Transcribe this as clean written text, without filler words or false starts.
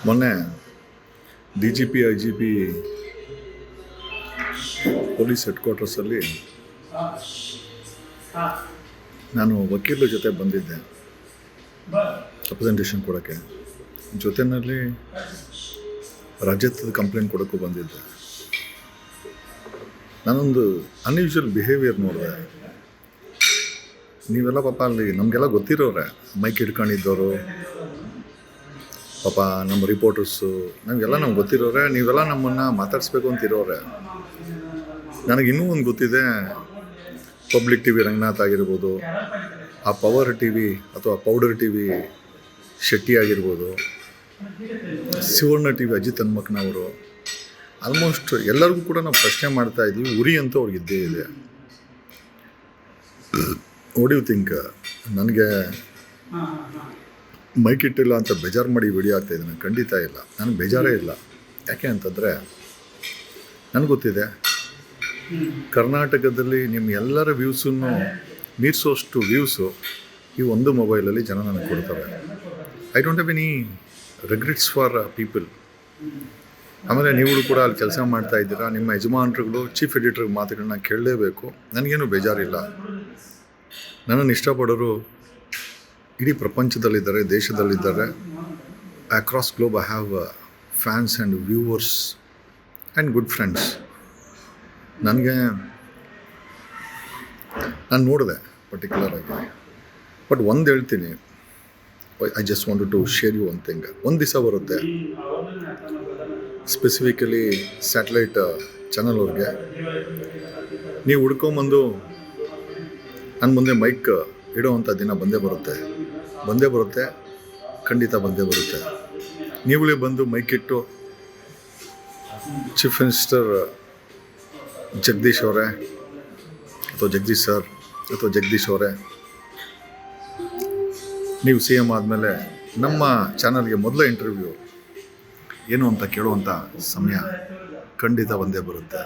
ಮೊನ್ನೆ DGP IGP police head ಕ್ವಾರ್ಟರ್ಸಲ್ಲಿ ನಾನು ವಕೀಲರ ಜೊತೆ ಬಂದಿದ್ದೆ ರೆಪ್ರೆಸೆಂಟೇಷನ್ ಕೊಡೋಕ್ಕೆ. ಜೊತೆಯಲ್ಲಿ ರಾಜ್ಯದ ಕಂಪ್ಲೇಂಟ್ ಕೊಡೋಕ್ಕೂ ಬಂದಿದ್ದೆ. ನಾನೊಂದು ಅನ್ಯೂಶುವಲ್ ಬಿಹೇವಿಯರ್ ನೋಡಿದೆ. ನೀವೆಲ್ಲ ಪಾಪ ಅಲ್ಲಿ ನಮಗೆಲ್ಲ ಗೊತ್ತಿರೋರೆ, ಮೈಕ್ ಹಿಡ್ಕೊಂಡಿದ್ದವರು ಪಾಪ, ನಮ್ಮ ರಿಪೋರ್ಟರ್ಸು, ನಮಗೆಲ್ಲ ಗೊತ್ತಿರೋರೆ. ನೀವೆಲ್ಲ ನಮ್ಮನ್ನು ಮಾತಾಡಿಸ್ಬೇಕು ಅಂತಿರೋರೆ. ನನಗಿನ್ನೂ ಒಂದು ಗೊತ್ತಿದೆ, ಪಬ್ಲಿಕ್ TV ರಂಗನಾಥ್ ಆಗಿರ್ಬೋದು, ಆ ಪವರ್ TV ಅಥವಾ ಪೌಡರ್ TV ಶೆಟ್ಟಿ ಆಗಿರ್ಬೋದು, ಸುವರ್ಣ TV ಅಜಿತ್ ಹನುಮಕ್ಕನವರು, ಆಲ್ಮೋಸ್ಟ್ ಎಲ್ಲರಿಗೂ ಕೂಡ ನಾವು ಪ್ರಶ್ನೆ ಮಾಡ್ತಾ ಇದ್ದೀವಿ. ಉರಿ ಅಂತೂ ಅವ್ರಿಗೆ ಇದ್ದೇ ಇದೆ. What you think? ನನಗೆ ಮೈಕ್ ಇಟ್ಟಿಲ್ಲ ಅಂತ ಬೇಜಾರು ಮಾಡಿ ವಿಡಿಯೋ ಆಗ್ತಾಯಿದ್ದೀನಿ? ಖಂಡಿತ ಇಲ್ಲ, ನನಗೆ ಬೇಜಾರೇ ಇಲ್ಲ. ಯಾಕೆ ಅಂತಂದರೆ ನನಗೆ ಗೊತ್ತಿದೆ, ಕರ್ನಾಟಕದಲ್ಲಿ ನಿಮ್ಮ ಎಲ್ಲರ ವ್ಯೂಸನ್ನು ಮೀರಿಸೋಷ್ಟು ವ್ಯೂಸು ಈ ಒಂದು ಮೊಬೈಲಲ್ಲಿ ಜನ ನನಗೆ ಕೊಡ್ತಾರೆ. I don't have any regrets for people. ಆಮೇಲೆ ನೀವು ಕೂಡ ಅಲ್ಲಿ ಕೆಲಸ ಮಾಡ್ತಾ ಇದ್ದೀರಾ, ನಿಮ್ಮ ಯಜಮಾನರುಗಳು ಚೀಫ್ ಎಡಿಟರ್ ಮಾತುಗಳನ್ನ ಕೇಳಲೇಬೇಕು. ನನಗೇನು ಬೇಜಾರಿಲ್ಲ. ನನ್ನನ್ನು ಇಷ್ಟಪಡೋರು ಇಡೀ ಪ್ರಪಂಚದಲ್ಲಿದ್ದಾರೆ, ದೇಶದಲ್ಲಿದ್ದಾರೆ. Across globe I have fans and viewers and good friends. ನಾನು ನೋಡಿದೆ ಪರ್ಟಿಕ್ಯುಲರಾಗಿ. ಬಟ್ ಒಂದು ಹೇಳ್ತೀನಿ, I just wanted to share you one thing. ಒಂದು ದಿವಸ ಬರುತ್ತೆ, ಸ್ಪೆಸಿಫಿಕಲಿ ಸ್ಯಾಟಲೈಟ್ ಚಾನಲ್ ಅವ್ರಿಗೆ ನೀವು ಹುಡ್ಕೊಂಬಂದು ನನ್ನ ಮುಂದೆ ಮೈಕ್ ಇಡೋವಂಥ ದಿನ ಬಂದೇ ಬರುತ್ತೆ, ಖಂಡಿತ ಬಂದೇ ಬರುತ್ತೆ. ನೀವುಗಳೇ ಬಂದು ಮೈಕ್ ಇಟ್ಟು, ಚೀಫ್ ಮಿನಿಸ್ಟರ್ ಜಗದೀಶ್ ಅವರೇ ಅಥವಾ ಜಗದೀಶ್ ಸರ್ ಅಥವಾ ಜಗದೀಶ್ ಅವರೇ, ನೀವು CM ಆದಮೇಲೆ ನಮ್ಮ ಚಾನಲ್ಗೆ ಮೊದಲ ಇಂಟರ್ವ್ಯೂ ಏನು ಅಂತ ಕೇಳುವಂಥ ಸಮಯ ಖಂಡಿತ ಬಂದೇ ಬರುತ್ತೆ.